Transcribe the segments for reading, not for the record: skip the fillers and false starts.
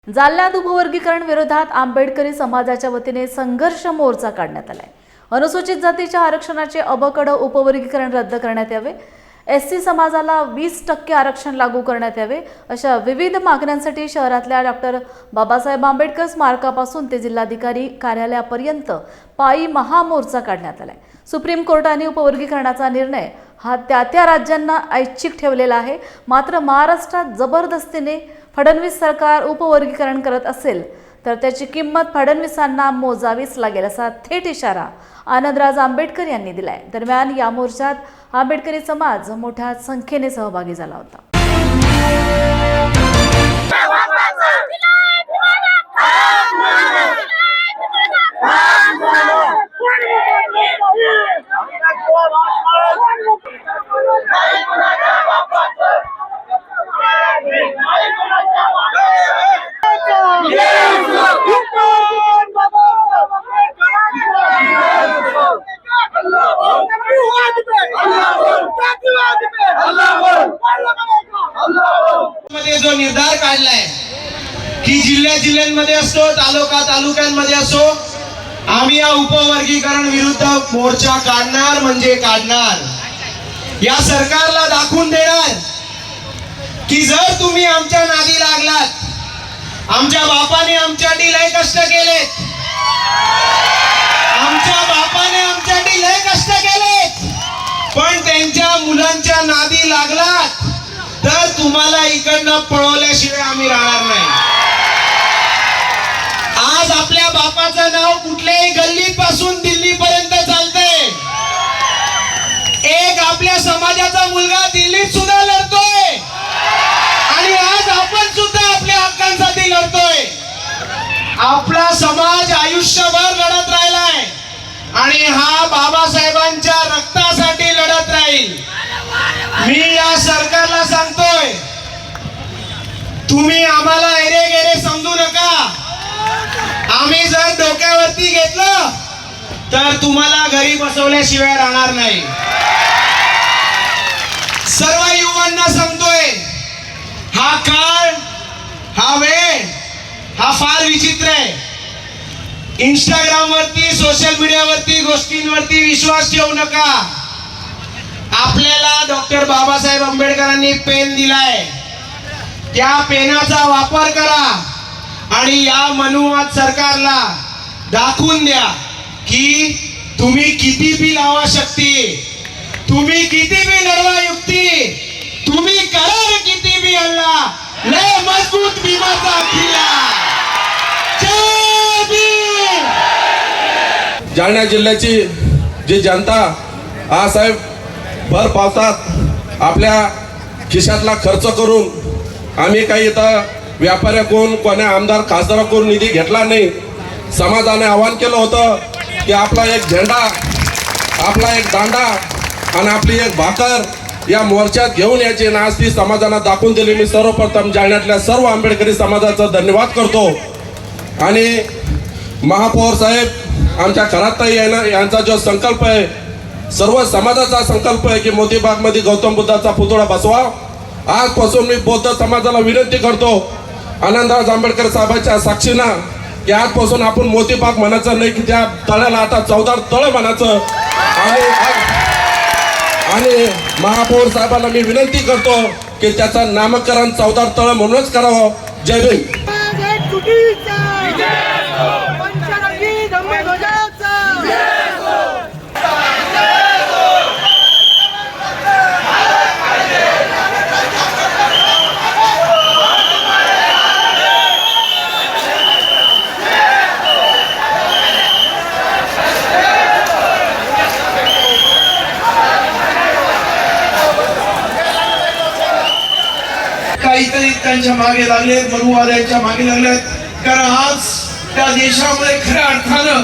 जालन्यात उपवर्गीकरण विरोधात आंबेडकरी समाजाच्या वतीने संघर्ष मोर्चा काढण्यात आलाय। अनुसूचित जातीच्या आरक्षणाचे अबकड उपवर्गीकरण रद्द करण्यात यावे, एससी समाजाला 20% आरक्षण लागू करण्यात यावे अशा विविध मागण्यांसाठी शहरातल्या डॉक्टर बाबासाहेब आंबेडकर स्मारकापासून ते जिल्हाधिकारी कार्यालयापर्यंत पायी महामोर्चा काढण्यात आलाय। सुप्रीम कोर्टाने उपवर्गीकरणाचा निर्णय हा त्या राज्यांना ऐच्छिक ठेवलेला आहे, मात्र महाराष्ट्रात जबरदस्तीने फडणवीस सरकार उपवर्गीकरण करत असेल तर त्याची किंमत फडणवीसांना मोजावीच लागेल असा थेट इशारा आनंदराज आंबेडकर यांनी दिलाय। दरम्यान या मोर्चात आंबेडकरी समाज मोठ्या संख्येने सहभागी झाला होता। जो निर्धार काढलाय की जिल्ह्यांमध्ये असो, तालुक्यांमध्ये असो, आम्ही या उपवर्गीकरण विरुद्ध मोर्चा काढणार म्हणजे काढणार। या सरकारला दाखवून देणार की जर तुम्ही आमच्या नादी लागलात, आमच्या बापाने आमच्यासाठी लय कष्ट केलेत, आमच्या बापाने आमच्यासाठी लय कष्ट केलेत, पण त्यांच्या मुलांच्या नादी लागलात तर तुम्हाला इकडनं पळवल्याशिवाय आम्ही राहणार नाही। आज आपल्या बापाचं नाव कुठल्याही गल्लीत पासून दिल्ली पर्यंत चालतंय। एक आपल्या समाजाचा मुलगा दिल्लीत सुद्धा लढतोय आणि आज आपण सुद्धा आपल्या हक्कांसाठी लढतोय। आपला समाज आयुष्यभर लढत राहिलाय आणि हा बाबासाहेबांच्या रक्तासाठी लढत राहील। मी या सरकारला सांगतोय, तुम्ही आम्हाला एरे गेरे समजू नका। आम्ही जर डोक्यावरती घेतलं तर तुम्हाला घरी बसवल्याशिवाय राहणार नाही। सर्व युवांना सांगतोय, हा काळ, हा वेळ, हा फार विचित्र आहे। इंस्टाग्राम वरती, सोशल मीडियावरती गोष्टींवरती विश्वास ठेवू नका। आपल्याला डॉक्टर बाबासाहेब आंबेडकरांनी पेन दिलाय, त्या पेनाचा वापर करा आणि या मनुवाद सरकारला दाखवून द्या की तुम्ही किती बी लावा शक्ती, तुम्ही किती बी लढवा युक्ती, तुम्ही करा किती बी हल्ला, लय मजबूत भीमाचा किल्ला। जय भीम। जालना जिल्ह्याची जी जनता आज साहेब भर पावसात आपल्या खिशातला खर्च करून आम्ही काही इथं व्यापाऱ्याकडून, कोण्या आमदार खासदाराकडून निधी घेतला नाही। समाजाने आवाहन केलं होतं की आपला एक झेंडा, आपला एक दांडा आणि आपली एक भाकर या मोर्चात घेऊन यायची आणि आज ती समाजाला दाखवून दिली। मी सर्वप्रथम जालन्यातल्या सर्व आंबेडकरी समाजाचा धन्यवाद करतो आणि महापौर साहेब आमच्या खराताई यांचा जो संकल्प आहे, सर्व समाजाचा संकल्प आहे की मोतीबाग मध्ये गौतम बुद्धाचा पुतळा बसवा। आजपासून मी बौद्ध समाजाला विनंती करतो आनंदराज आंबेडकर साहेबांच्या साक्षीनं की आजपासून आपण मोतीबाग म्हणायचं नाही, की त्या तळ्याला आता चौदार तळ म्हणायचं। आणि महापौर साहेबांना मी विनंती करतो की त्याचं नामकरण चौदार तळ म्हणूनच करावं। जय भीम। काहीतरी त्यांच्या मागे लागले, मनुवाद्यांच्या मागे लागले, कारण आज त्या देशामध्ये खऱ्या अर्थानं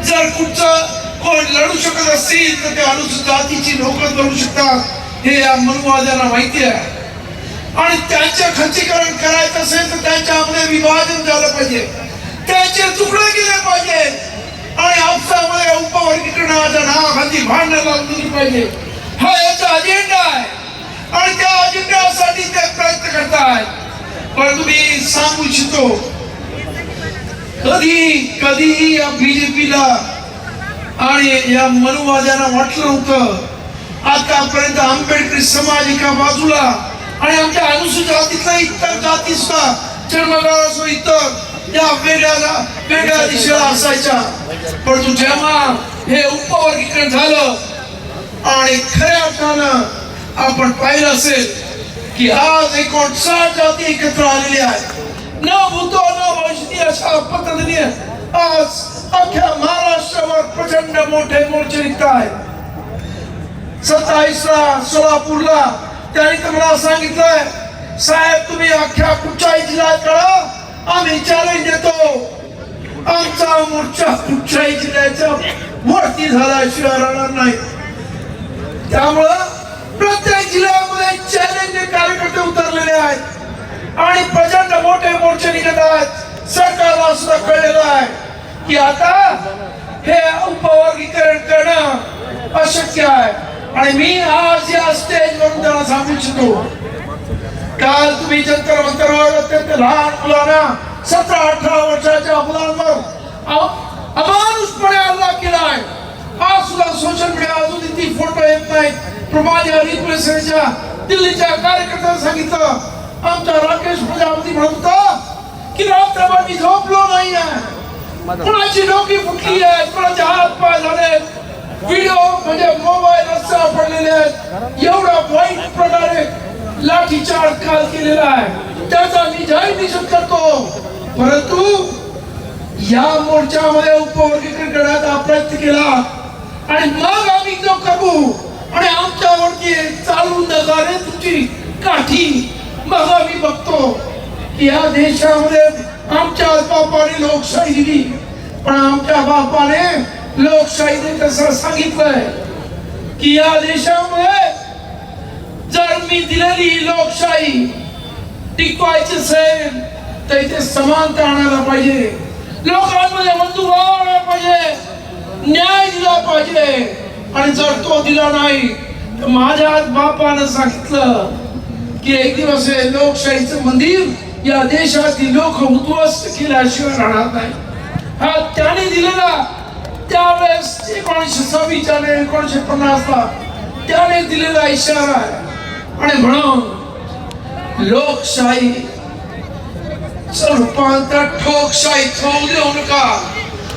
जर कुठचं कोण लढू शकत असतील तर ते अनुसूचित जातीची लोक लढू शकतात हे या मनुवाद्यांना माहिती आहे। आणि त्यांचे खच्चीकरण करायचं असेल तर त्यांच्यामध्ये विभाजन झालं पाहिजे, त्यांचे तुकडे केले पाहिजे आणि आपसामध्ये उपवर्गीकरणाच्या नावाखाली भांडण लावली पाहिजे। हा याचा अजेंडा आहे आणि त्या अजेंड्यासाठी ते प्रयत्न करतात। परंतु मी सांगू इच्छितो कधीही या बीजेपीला आणि या मनुवाद्यांना वाटलं नव्हतं आतापर्यंत आंबेडकरी समाज एका बाजूला आणि आमच्या अनुसूचित जातीतल्या इतर जाती सुद्धा जन्मगाव इतर या वेगळ्या दिशेला असायच्या. परंतु जेव्हा हे उपवर्गीकरण झालं आणि खऱ्या अर्थानं आपण पाहिलं असेल की आज 59 जाती एकत्र आलेल्या आहेत. न भूतो न भविष्यती अशा पद्धतीने आज अख्ख्या महाराष्ट्रावर प्रचंड मोठे मोर्चे निघत आहेत. 27ला सोलापूरला त्यांनी तर मला सांगितलंय, साहेब तुम्ही अख्ख्या कुठच्याही जिल्ह्यात करा, आम्ही चॅलेंज देतो. आमचा मोर्चा कुठच्याही जिल्ह्याच्या वरती झाल्याशिवाय राहणार नाही. त्यामुळं प्रत्येक जिल्ह्यामध्ये चॅलेंज कार्यकर्ते उतरलेले आहेत आणि प्रचंड मोठे मोर्चे निघत आहेत. सरकारला सुद्धा कळलेलं आहे की आता हे उपवर्गीकरण करणं अशक्य आहे. आणि मी आज या स्टेजवरून त्यांना सांगू इच्छितो, काल तुम्ही जंतर मंतरवर अत्यंत लहान मुलांना 17-18 वर्षाच्या मुलांवर अमानुषपणे हल्ला केलाय. आज सुद्धा सोशल मीडिया अजून ती फोटो येत नाहीत. माझ्या रिप्रेझेंटेशनच्या दिल्लीच्या कार्यकर्त्यांनी सांगितलं, आमचा राकेश प्रजापती म्हणत होता की रात्रभर मी झोपलो नाही आहे. कुणाची डोकी फुटली आहे, कुणाचे हात पाय झाले, व्हिडिओ म्हणजे मोबाईल रस्त्यावर पडलेले आहेत. एवढा वाईट प्रकारे लाठीचार्ज काल केलेला आहे, त्याचा मी जाहीर निषेध करतो. परंतु या मोर्चामध्ये उपवर्गीकरण करण्याचा प्रयत्न केला आणि मग आम्ही तो करू आणि आमच्यावरती चालू नगारे तुमची काठी. मग आम्ही बघतो की या देशामध्ये आमच्या बापाने लोकशाही दिली, पण आमच्या बापाने लोकशाहीने कसं सांगितलंय की या देशामध्ये जर मी दिलेली लोकशाही टिकवायची असेल तर इथे समानता आणायला पाहिजे, लोकांमध्ये बंधुभाव आणायला पाहिजे, न्याय दिला पाहिजे. आणि जर तो दिला नाही तर माझ्या बापानं सांगितलं की एक दिवस हे लोकशाहीचं मंदिर या देशातील लोक उद्ध्वस्त केल्याशिवाय राहणार नाही. हा त्याने दिलेला त्यावेळेस 1926 आणि 1950ला त्याने दिलेला इशारा आहे. आणि म्हणून लोकशाही रूपांतर ठोकशाहीत होऊ देऊ नका,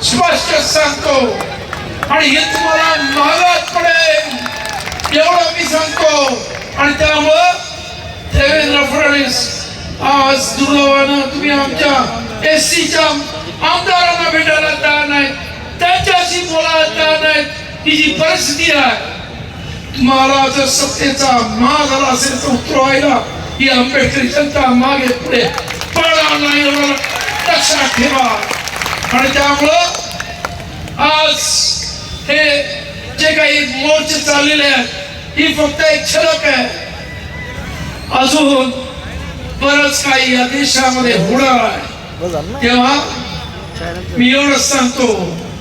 स्पष्ट सांगतो. आणि हे तुम्हाला महागात पडेल एवढं मी सांगतो. आणि त्यामुळं देवेंद्र फडणवीस आज दुर्दैवानं तुम्ही आमच्या एससीच्या आमदारांना भेटायला तयार नाहीत, त्यांच्याशी बोलायला तयार नाहीत. ही जी परिस्थिती आहे, तुम्हाला जर सत्तेचा माग आला असेल तर उतरवायला ही आंबेडकरी जनता मागे पुढे पळणार नाही, एवढं लक्षात ठेवा. आणि त्यामुळं आज हे जे काही मोर्चे चाललेले आहेत ही फक्त एक झलक आहे. अजून बरंच काही या देशामध्ये होणार आहे. तेव्हा मी एवढंच सांगतो,